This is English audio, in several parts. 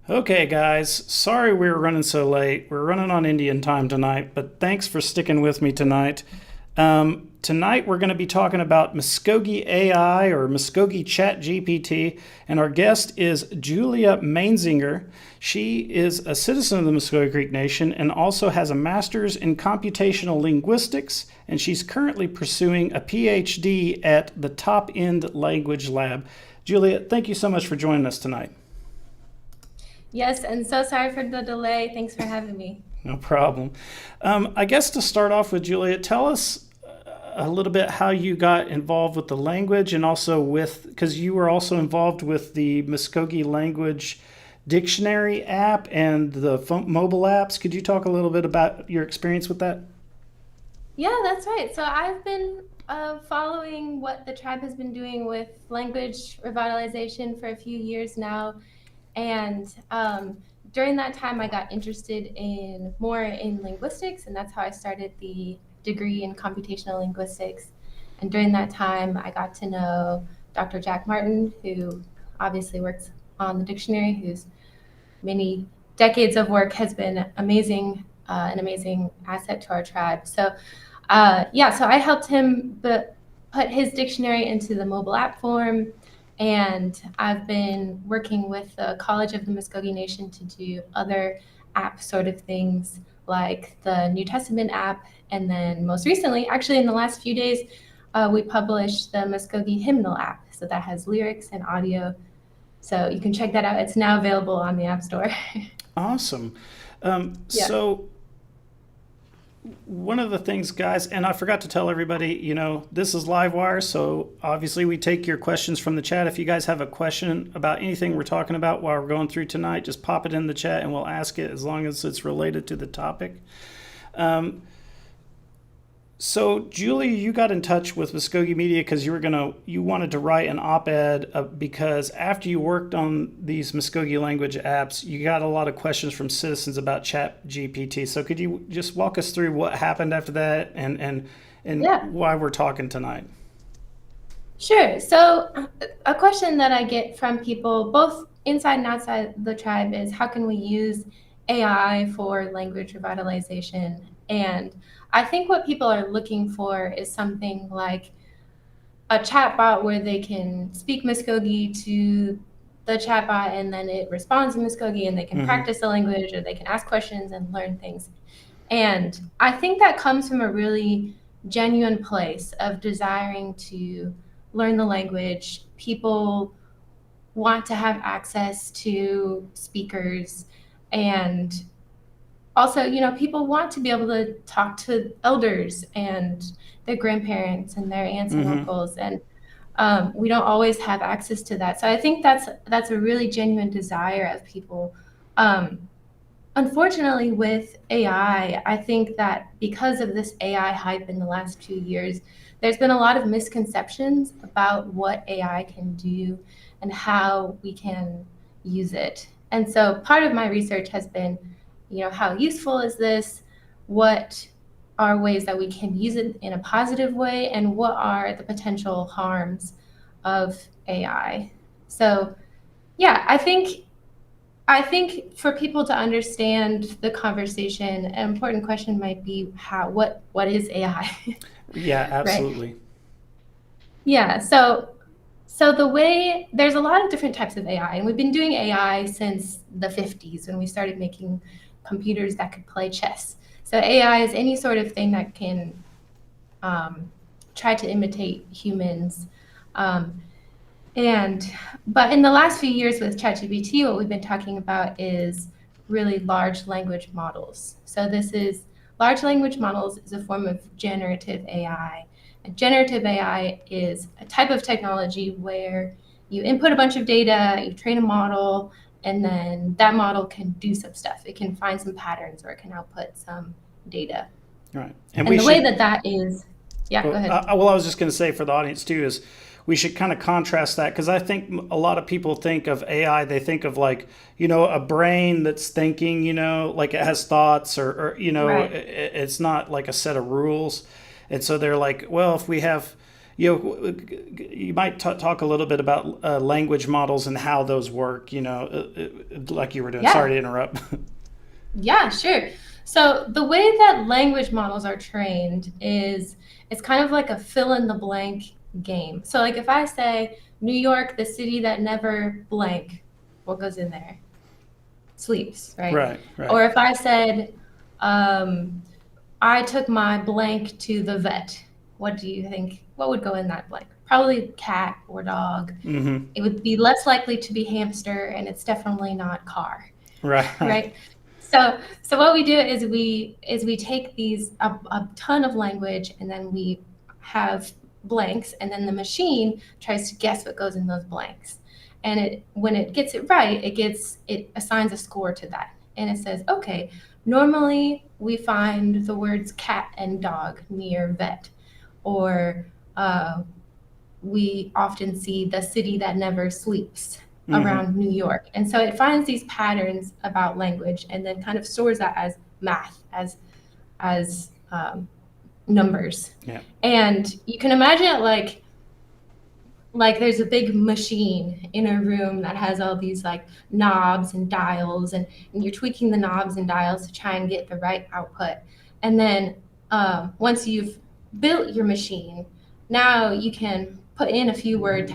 Okay, guys, sorry we were running so late. We're running on Indian time tonight, but thanks for sticking with me tonight. Tonight we're going to be talking about Mvskoke AI or Mvskoke Chat GPT, and our guest is Julia Mainzinger. She is a citizen of the Mvskoke Creek Nation and also has a master's in computational linguistics, and she's currently pursuing a PhD at the Top End Language Lab. Julia, thank you so much for joining us tonight. Yes, and so sorry for the delay. Thanks for having me. No problem. I guess to start off with, Julia, tell us a little bit how you got involved with the language and also because you were also involved with the Mvskoke Language Dictionary App and the mobile apps. Could you talk a little bit about your experience with that? Yeah, that's right. So I've been following what the tribe has been doing with language revitalization for a few years now. And during that time, I got interested more in linguistics, and that's how I started the degree in computational linguistics. And during that time, I got to know Dr. Jack Martin, who obviously works on the dictionary, whose many decades of work has been amazing, an amazing asset to our tribe. So so I helped him put his dictionary into the mobile app form, and I've been working with the College of the Mvskoke Nation to do other app sort of things like the New Testament app. And then most recently, actually in the last few days, we published the Mvskoke hymnal app. So that has lyrics and audio. So you can check that out. It's now available on the App Store. Awesome. Yeah. So one of the things, guys, and I forgot to tell everybody, this is Livewire, so obviously we take your questions from the chat. If you guys have a question about anything we're talking about while we're going through tonight, just pop it in the chat and we'll ask it as long as it's related to the topic. So, Julie, you got in touch with Mvskoke Media because you wanted to write an op-ed because after you worked on these Mvskoke language apps, you got a lot of questions from citizens about Chat GPT. So, could you just walk us through what happened after that and Yeah. why we're talking tonight? Sure. So a question that I get from people, both inside and outside the tribe, is how can we use AI for language revitalization? And I think what people are looking for is something like a chatbot where they can speak Mvskoke to the chatbot and then it responds in Mvskoke and they can practice the language or they can ask questions and learn things. And I think that comes from a really genuine place of desiring to learn the language. People want to have access to speakers, and also, people want to be able to talk to elders and their grandparents and their aunts and uncles, and we don't always have access to that. So I think that's a really genuine desire of people. Unfortunately, with AI, I think that because of this AI hype in the last 2 years, there's been a lot of misconceptions about what AI can do and how we can use it. And so part of my research has been, how useful is this? What are ways that we can use it in a positive way? And what are the potential harms of AI? So, yeah, I think for people to understand the conversation, an important question might be what is AI? Yeah, Right. absolutely. Yeah. So there's a lot of different types of AI, and we've been doing AI since the 50s when we started making computers that could play chess. So AI is any sort of thing that can try to imitate humans. Um, And but in the last few years with ChatGPT, what we've been talking about is really large language models. So large language models is a form of generative AI. And generative AI is a type of technology where you input a bunch of data, you train a model, and then that model can do some stuff. It can find some patterns or it can output some data. Right. And And we the way should that is, yeah, go ahead. Well, I was just going to say for the audience too is we should kind of contrast that because I think a lot of people think of AI, they think of like, a brain that's thinking, like it has thoughts or Right. it's not like a set of rules. And so they're like, well, if we have, You might talk a little bit about language models and how those work. Like you were doing. Yeah. Sorry to interrupt. Yeah, sure. So the way that language models are trained is it's kind of like a fill in the blank game. So like if I say New York, the city that never blank, what goes in there? Sleeps, right? Right. Right. Or if I said, um, I took my blank to the vet, what do you think? What would go in that blank? Probably cat or dog. Mm-hmm. It would be less likely to be hamster, and it's definitely not car, Right. right? So what we do is we take these a ton of language, and then we have blanks, and then the machine tries to guess what goes in those blanks. And when it gets it right, it assigns a score to that. And it says, okay, normally we find the words cat and dog near vet, or we often see the city that never sleeps around New York. And so it finds these patterns about language and then kind of stores that as math, as numbers. Yeah. And you can imagine it like there's a big machine in a room that has all these like knobs and dials, and you're tweaking the knobs and dials to try and get the right output. And then once you've built your machine, now you can type in a few words,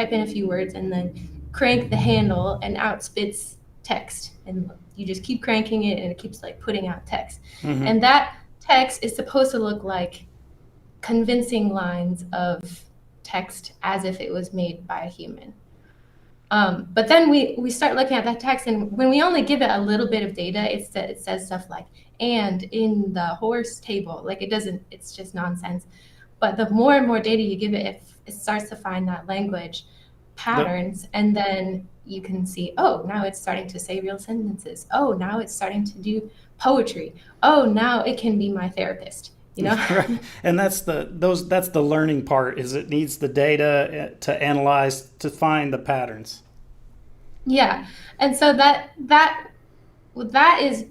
and then crank the handle, and out spits text. And you just keep cranking it, and it keeps like putting out text. Mm-hmm. And that text is supposed to look like convincing lines of text as if it was made by a human. But then we start looking at that text, and when we only give it a little bit of data, it says stuff like, and in the horse table, like it's just nonsense. But the more and more data you give it, it starts to find that language patterns, and then you can see, oh, now it's starting to say real sentences. Oh, now it's starting to do poetry. Oh, now it can be my therapist. Right. And that's the learning part, is it needs the data to analyze to find the patterns. Yeah. And so that is,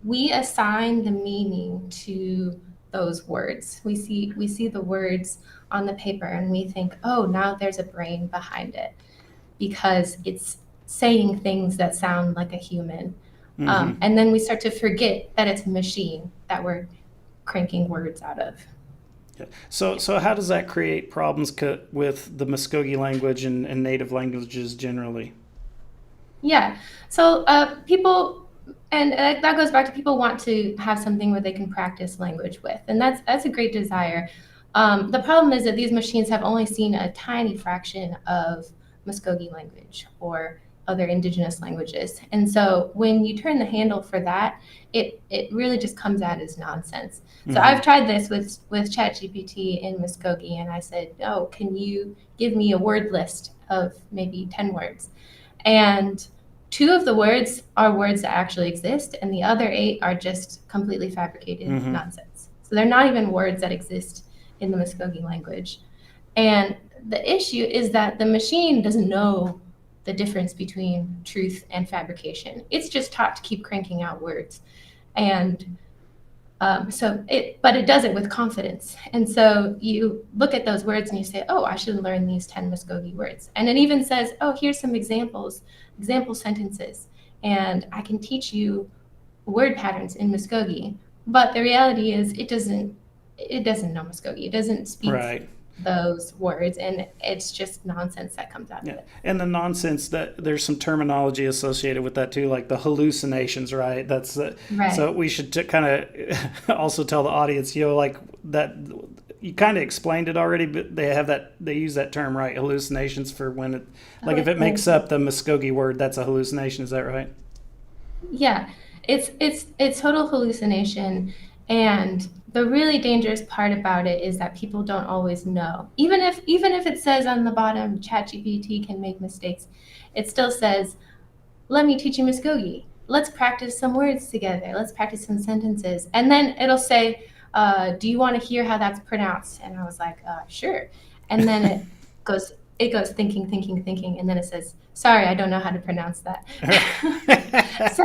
we assign the meaning to those words. We see the words on the paper, and we think, oh, now there's a brain behind it because it's saying things that sound like a human. And then we start to forget that it's a machine that we're cranking words out of. Yeah. So how does that create problems with the Mvskoke language and native languages generally? Yeah. So people, and that goes back to, people want to have something where they can practice language with, and that's a great desire. The problem is that these machines have only seen a tiny fraction of Mvskoke language or other indigenous languages. And so when you turn the handle for that, it really just comes out as nonsense. So I've tried this with ChatGPT in Mvskoke, and I said, oh, can you give me a word list of maybe 10 words? And 2 of the words are words that actually exist, and the other 8 are just completely fabricated nonsense. So they're not even words that exist in the Mvskoke language. And the issue is that the machine doesn't know the difference between truth and fabrication. It's just taught to keep cranking out words. And but it does it with confidence. And so you look at those words and you say, oh, I should learn these 10 Mvskoke words. And it even says, oh, here's some example sentences. And I can teach you word patterns in Mvskoke. But the reality is it doesn't know Mvskoke. It doesn't speak those words, and it's just nonsense that comes out of it. And the nonsense, that there's some terminology associated with that too, like the hallucinations, right? That's right. So we should kind of also tell the audience, like that. You kind of explained it already, but they use that term, right? Hallucinations, for when it, like if it makes up the Mvskoke word, that's a hallucination. Is that right? Yeah, it's total hallucination. And the really dangerous part about it is that people don't always know. Even if it says on the bottom, ChatGPT can make mistakes, it still says, let me teach you Mvskoke. Let's practice some words together. Let's practice some sentences. And then it'll say, do you want to hear how that's pronounced? And I was like, sure. And then it goes thinking, and then it says, sorry, I don't know how to pronounce that. So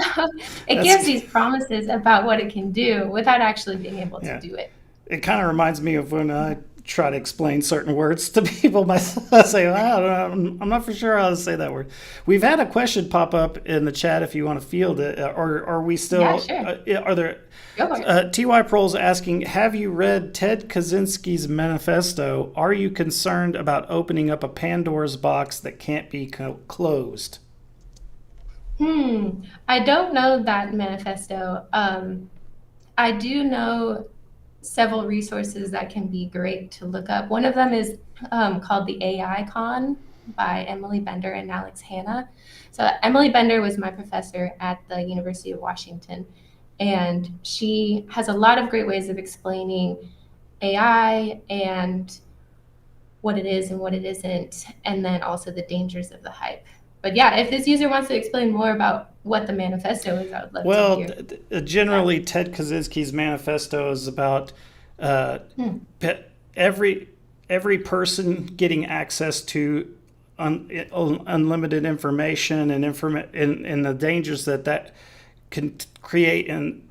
it gives these promises about what it can do without actually being able to do it. It kind of reminds me of when I try to explain certain words to people myself. I say, well, I don't know, I'm not for sure how to say that word. We've had a question pop up in the chat if you want to field it, or are we Yeah, still, sure. are there, Go for it. TY Proles asking, have you read Ted Kaczynski's manifesto? Are you concerned about opening up a Pandora's box that can't be closed? I don't know that manifesto. I do know several resources that can be great to look up. One of them is called the AI Con by Emily Bender and Alex Hanna. So Emily Bender was my professor at the University of Washington, and she has a lot of great ways of explaining AI and what it is and what it isn't, and then also the dangers of the hype. But yeah, if this user wants to explain more about what the manifesto is, I would love to Well, hear that. generally, Ted Kaczynski's manifesto is about uh, Hmm. every person getting access to unlimited information and the dangers that can create in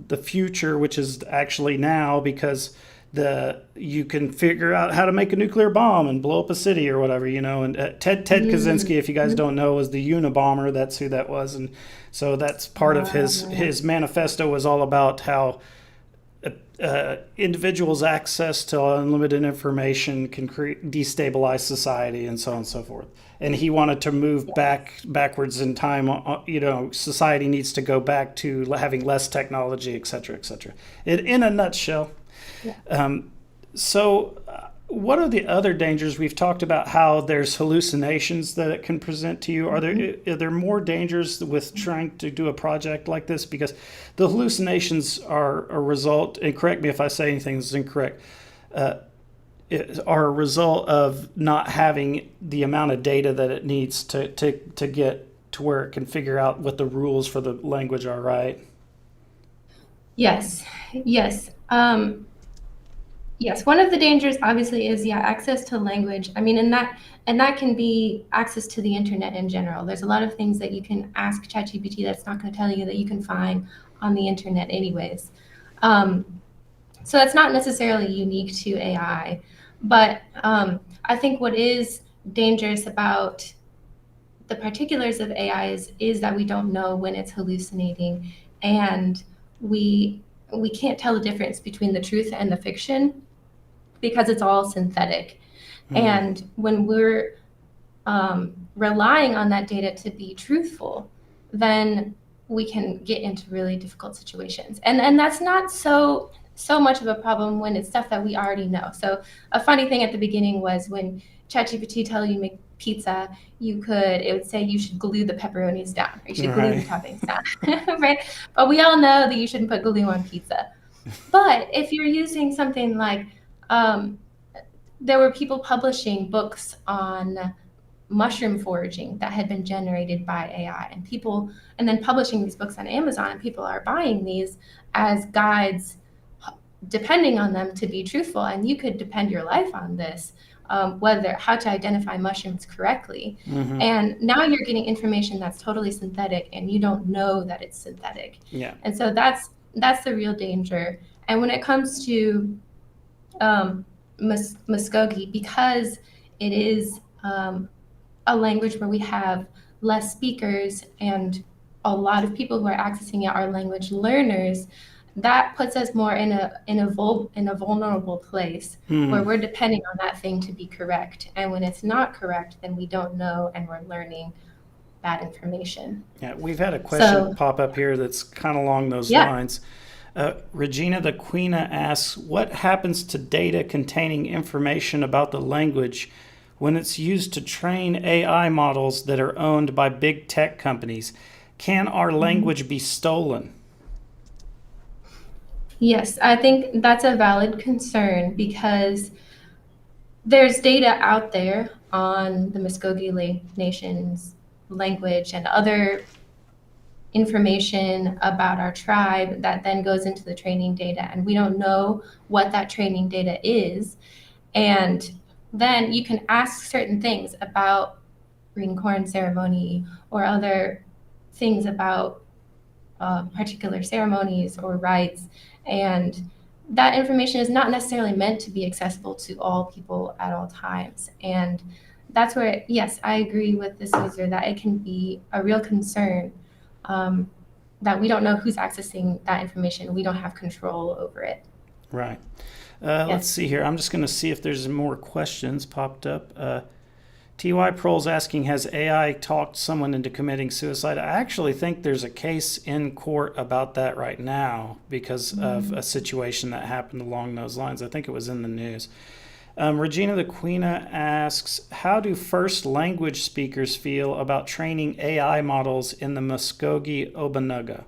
the future, which is actually now, because you can figure out how to make a nuclear bomb and blow up a city or whatever, and Ted Kaczynski, if you guys don't know, was the Unabomber. That's who that was. And so that's part of his manifesto, was all about how individuals' access to unlimited information can destabilize society and so on and so forth. And he wanted to move backwards in time. Society needs to go back to having less technology, et cetera, et cetera. In a nutshell. So, what are the other dangers? We've talked about how there's hallucinations that it can present to you. Are there more dangers with trying to do a project like this? Because the hallucinations are a result, and correct me if I say anything that's incorrect, are a result of not having the amount of data that it needs to get to where it can figure out what the rules for the language are, right? Yes, yes. Yes, one of the dangers obviously is access to language. I mean, and that can be access to the internet in general. There's a lot of things that you can ask ChatGPT that's not going to tell you that you can find on the internet anyways. Um, so that's not necessarily unique to AI, but I think what is dangerous about the particulars of AI is that we don't know when it's hallucinating, and we can't tell the difference between the truth and the fiction because it's all synthetic. And when we're relying on that data to be truthful, then we can get into really difficult situations. And that's not so much of a problem when it's stuff that we already know. So a funny thing at the beginning was when ChatGPT tell you to make pizza, it would say you should glue the pepperonis down, or you should glue the toppings down, right? But we all know that you shouldn't put glue on pizza. But if you're using something like, there were people publishing books on mushroom foraging that had been generated by AI, and then publishing these books on Amazon, and people are buying these as guides, depending on them to be truthful. And you could depend your life on this, how to identify mushrooms correctly. And now you're getting information that's totally synthetic, and you don't know that it's synthetic. Yeah. And so that's the real danger. And when it comes to Mvskoke, because it is a language where we have less speakers and a lot of people who are accessing it are language learners, that puts us more in a vulnerable place where we're depending on that thing to be correct. And when it's not correct, then we don't know, and we're learning bad information. Yeah, we've had a question pop up here that's kind of along those lines. Regina the Queena asks, what happens to data containing information about the language when it's used to train AI models that are owned by big tech companies? Can our language be stolen? Yes, I think that's a valid concern because there's data out there on the Mvskoke Nation's language and other information about our tribe that then goes into the training data, and we don't know what that training data is. And then you can ask certain things about green corn ceremony or other things about particular ceremonies or rites, and that information is not necessarily meant to be accessible to all people at all times. And that's where, yes, I agree with this user that it can be a real concern that we don't know who's accessing that information. We don't have control over it. Right. Yes. Let's see here. I'm just going to see if there's more questions popped up. TY Prole's asking, has AI talked someone into committing suicide? I actually think there's a case in court about that right now because of a situation that happened along those lines. I think it was in the news. Regina the Queena asks, how do first language speakers feel about training AI models in the Mvskoke Obanuga?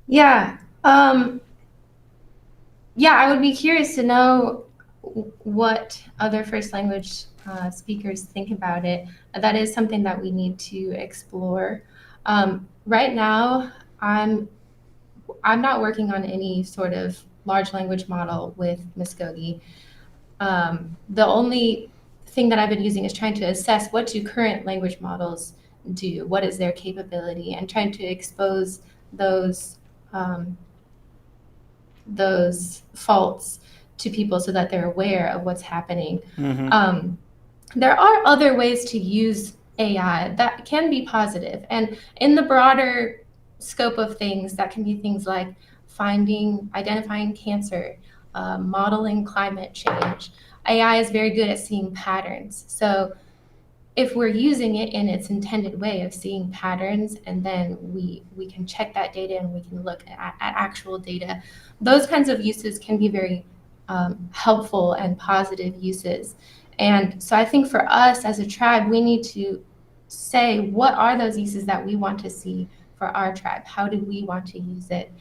Yeah. Yeah, I would be curious to know what other first language speakers think about it. That is something that we need to explore. Right now, I'm not working on any sort of large language model with Mvskoke. The only thing that I've been using is trying to assess what do current language models do, what is their capability, and trying to expose those faults to people so that they're aware of what's happening. There are other ways to use AI that can be positive, and in the broader scope of things, that can be things like identifying cancer, modeling climate change. AI is very good at seeing patterns. So if we're using it in its intended way of seeing patterns, and then we can check that data and we can look at actual data, those kinds of uses can be very helpful and positive uses. And so I think for us as a tribe, we need to say, what are those uses that we want to see for our tribe? How do we want to use it?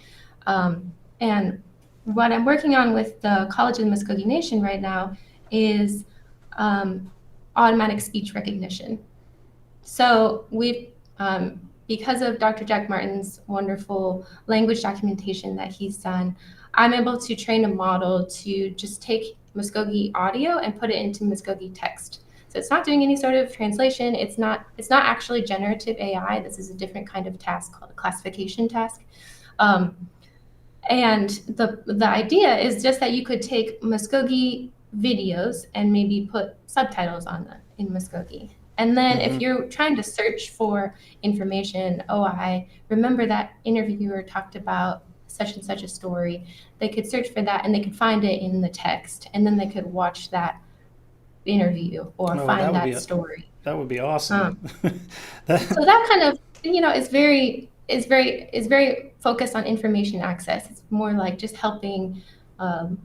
And what I'm working on with the College of the Mvskoke Nation right now is automatic speech recognition. So we've, because of Dr. Jack Martin's wonderful language documentation that he's done, I'm able to train a model to just take Mvskoke audio and put it into Mvskoke text. So it's not doing any sort of translation. It's not actually generative AI. This is a different kind of task called a classification task. And the idea is just that you could take Mvskoke videos and maybe put subtitles on them in Mvskoke. And then if you're trying to search for information, I remember that interviewer talked about such and such a story, they could search for that and they could find it in the text, and then they could watch that interview or find that story. That would be awesome. So that kind of, is very focused on information access. It's more like just helping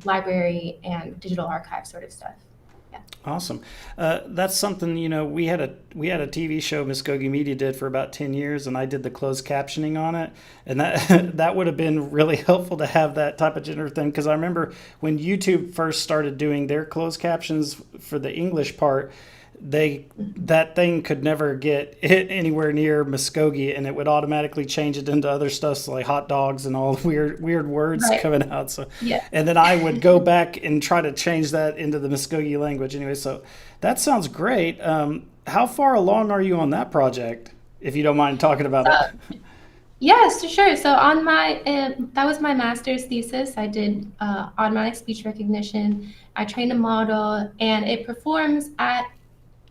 library and digital archive sort of stuff. Yeah. Awesome. That's something, we had a TV show Mvskoke Media did for about 10 years, and I did the closed captioning on it. And that would have been really helpful to have that type of generative thing, because I remember when YouTube first started doing their closed captions for the English part, that thing could never get hit anywhere near Mvskoke, and it would automatically change it into other stuff, so like hot dogs and all weird words coming out. So yeah. And then I would go back and try to change that into the Mvskoke language anyway. So that sounds great. How far along are you on that project, if you don't mind talking about it? Yes, sure. So on my that was my master's thesis. I did automatic speech recognition. I trained a model, and it performs at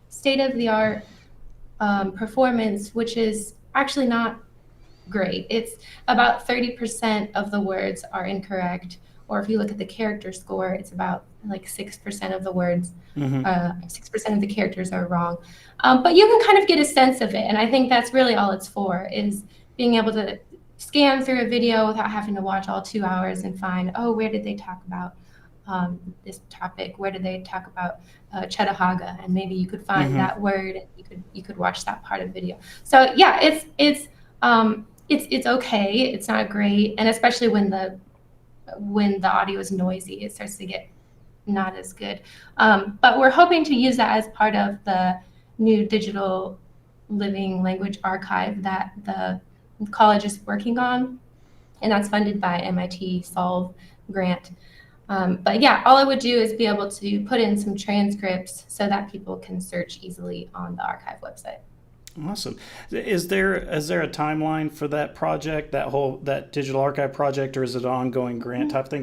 state-of-the-art performance, which is actually not great. It's about 30% of the words are incorrect, or if you look at the character score, it's about like 6% of the words, 6% of the characters are wrong. But you can kind of get a sense of it, and I think that's really all it's for, is being able to scan through a video without having to watch all 2 hours and find, where did they talk about this topic? Where did they talk about Chattahoochee? And maybe you could find that word, and you could watch that part of the video. So yeah, it's okay. It's not great, and especially when the audio is noisy, it starts to get not as good. But we're hoping to use that as part of the new digital living language archive that the college is working on, and that's funded by MIT Solve grant. But yeah, all I would do is be able to put in some transcripts so that people can search easily on the archive website. Awesome. Is there a timeline for that project, that digital archive project, or is it an ongoing grant type thing?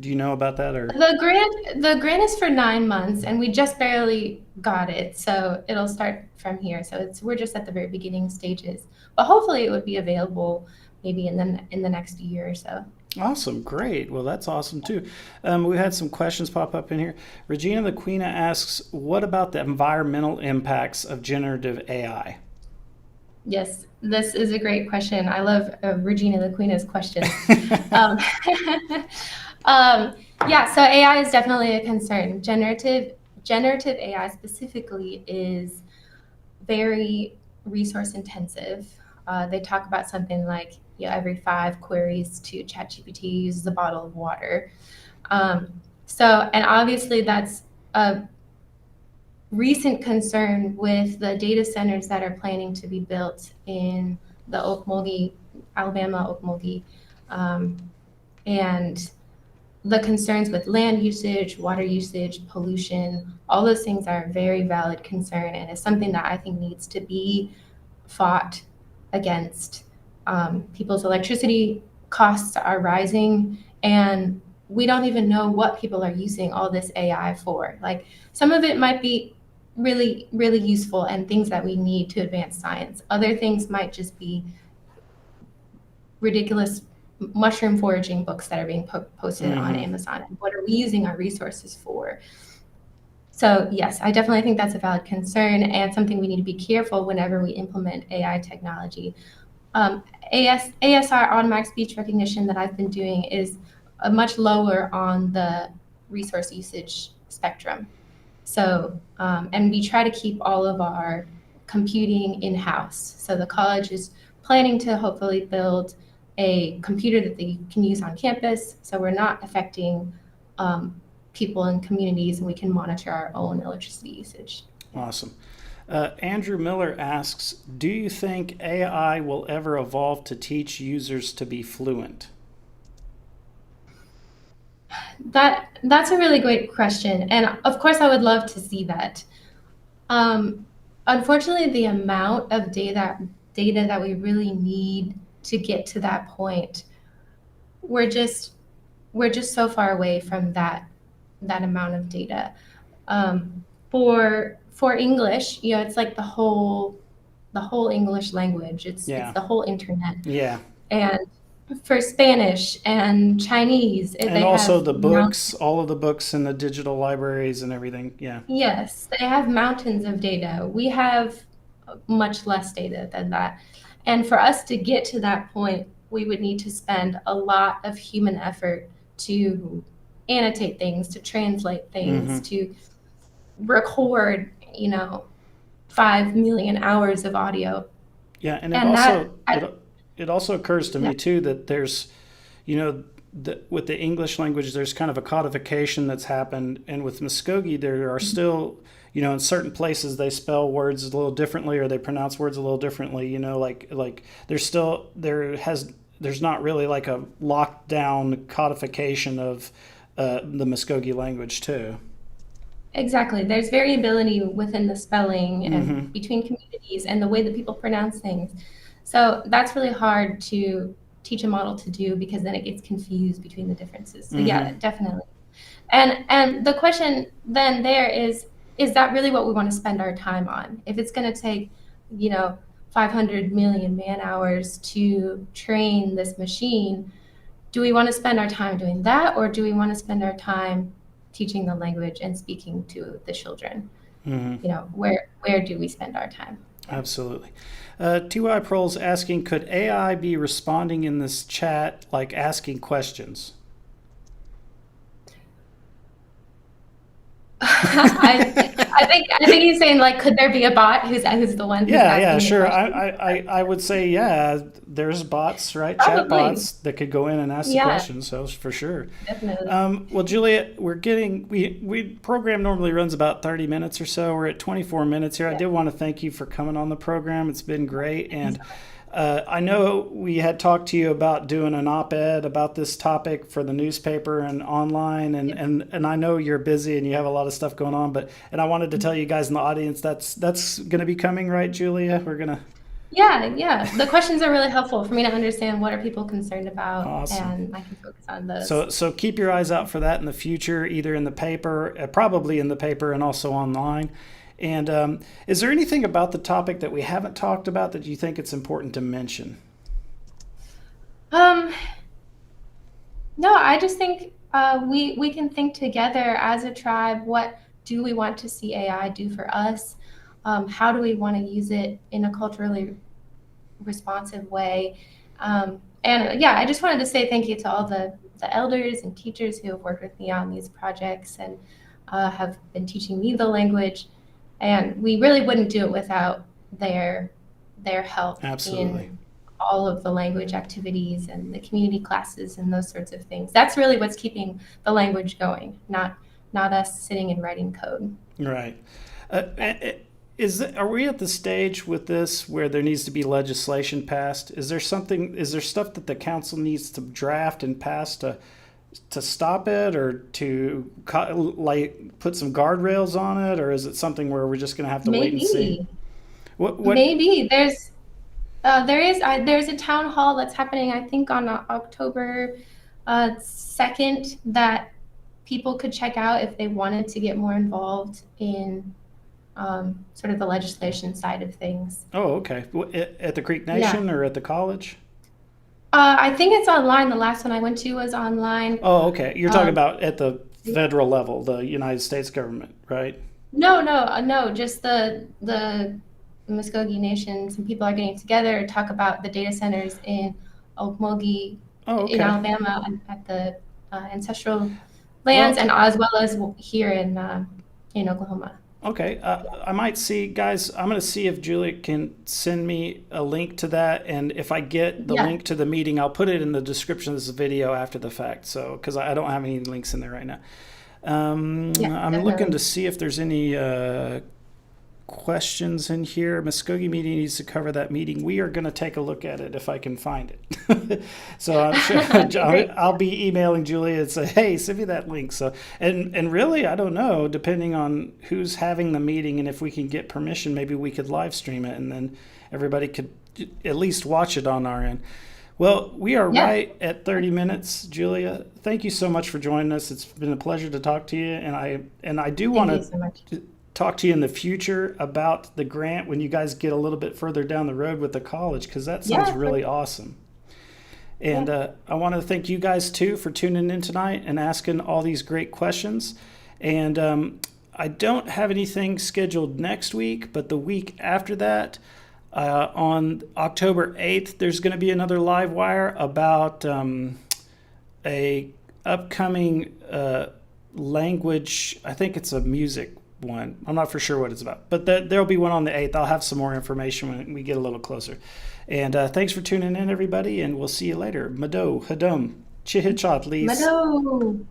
Do you know about that or? The grant is for 9 months, and we just barely got it, so it'll start from here. So we're just at the very beginning stages, but hopefully it would be available maybe in the next year or so. Awesome, great. Well, that's awesome too. We had some questions pop up in here. Regina the Queen asks, "What about the environmental impacts of generative AI?" Yes, this is a great question. I love Regina the Queen's questions. um, yeah, so AI is definitely a concern. Generative AI specifically is very resource intensive. They talk about something like every 5 queries to ChatGPT uses a bottle of water. And obviously that's a recent concern with the data centers that are planning to be built in the Alabama Okmulgee, and the concerns with land usage, water usage, pollution. All those things are a very valid concern, and it's something that I think needs to be fought against. People's electricity costs are rising, and we don't even know what people are using all this AI for. Like, some of it might be really, really useful and things that we need to advance science. Other things might just be ridiculous mushroom foraging books that are being posted on Amazon. And what are we using our resources for? So yes, I definitely think that's a valid concern and something we need to be careful whenever we implement AI technology. ASR, automatic speech recognition, that I've been doing is much lower on the resource usage spectrum. So, and we try to keep all of our computing in-house. So the college is planning to hopefully build a computer that they can use on campus, so we're not affecting people in communities, and we can monitor our own electricity usage. Awesome. Andrew Miller asks, "Do you think AI will ever evolve to teach users to be fluent?" That's a really great question, and of course I would love to see that. Unfortunately, the amount of data that we really need to get to that point, we're just so far away from that amount of data. For English, it's like the whole English language. It's the whole internet. Yeah. And for Spanish and Chinese, and also the books, all of the books in the digital libraries and everything. Yeah. Yes, they have mountains of data. We have much less data than that. And for us to get to that point, we would need to spend a lot of human effort to annotate things, to translate things, to record, 5 million hours of audio. Yeah, and it also occurs to me too that there's, with the English language, there's kind of a codification that's happened, and with Mvskoke, there are still, in certain places they spell words a little differently or they pronounce words a little differently. Like there's not really like a lockdown codification of the Mvskoke language too. Exactly. There's variability within the spelling and between communities and the way that people pronounce things. So that's really hard to teach a model to do, because then it gets confused between the differences. So yeah, definitely. And the question then there is that really what we want to spend our time on? If it's going to take, 500 million man hours to train this machine, do we want to spend our time doing that, or do we want to spend our time teaching the language and speaking to the children? Where do we spend our time? Absolutely. TY Proles asking, could AI be responding in this chat, like asking questions? I think he's saying, like, could there be a bot who's the one who's asking sure. questions? I would say, there's bots, right? Probably. Chat bots that could go in and ask the questions, so for sure. Definitely. Well, Julia, we program normally runs about 30 minutes or so. We're at 24 minutes here. I did want to thank you for coming on the program. It's been great. And I know we had talked to you about doing an op-ed about this topic for the newspaper and online, and I know you're busy and you have a lot of stuff going on, and I wanted to tell you guys in the audience that's going to be coming, right, Julia? We're gonna. Yeah. The questions are really helpful for me to understand what are people concerned about, Awesome. and I can focus on those. So keep your eyes out for that in the future, either in the paper, probably in the paper, and also online. And is there anything about the topic that we haven't talked about that you think it's important to mention? No, I just think we can think together as a tribe. What do we want to see AI do for us? How do we want to use it in a culturally responsive way? And yeah, I just wanted to say thank you to all the elders and teachers who have worked with me on these projects and have been teaching me the language. And we really wouldn't do it without their help Absolutely. in all of the language activities and the community classes and those sorts of things. That's really what's keeping the language going, not us sitting and writing code. Right. Are we at the stage with this where there needs to be legislation passed? Is there stuff that the council needs to draft and pass to stop it, or to like put some guardrails on it, or is it something where we're just going to have to wait and see? What? Maybe there's a town hall that's happening, I think, on October 2nd that people could check out if they wanted to get more involved in sort of the legislation side of things. Oh, okay. At the Creek Nation or at the college? I think it's online. The last one I went to was online. Oh, okay. You're talking about at the federal level, the United States government, right? No. Just the Mvskoke Nation. Some people are getting together to talk about the data centers in Okmulgee, in Alabama, at the ancestral lands, and as well as here in Oklahoma. Okay, I might see, guys. I'm going to see if Julia can send me a link to that, and if I get the link to the meeting, I'll put it in the description of this video after the fact. So, because I don't have any links in there right now. I'm looking to see if there's any questions in here. Mvskoke Media needs to cover that meeting. We are going to take a look at it if I can find it. So I'm sure I'll be emailing Julia and say, hey, send me that link. So and really, I don't know, depending on who's having the meeting and if we can get permission, maybe we could live stream it and then everybody could at least watch it on our end. Well, we are right at 30 minutes, Julia. Thank you so much for joining us. It's been a pleasure to talk to you, and I do want to talk to you in the future about the grant when you guys get a little bit further down the road with the college, because that sounds really awesome. And I want to thank you guys too for tuning in tonight and asking all these great questions. And I don't have anything scheduled next week, but the week after that, on October 8th, there's going to be another live wire about a upcoming language. I think it's a music one. I'm not for sure what it's about, but there'll be one on the 8th. I'll have some more information when we get a little closer. And thanks for tuning in, everybody, and we'll see you later. Mado, Hadom, Chihichat, Lees. Mado.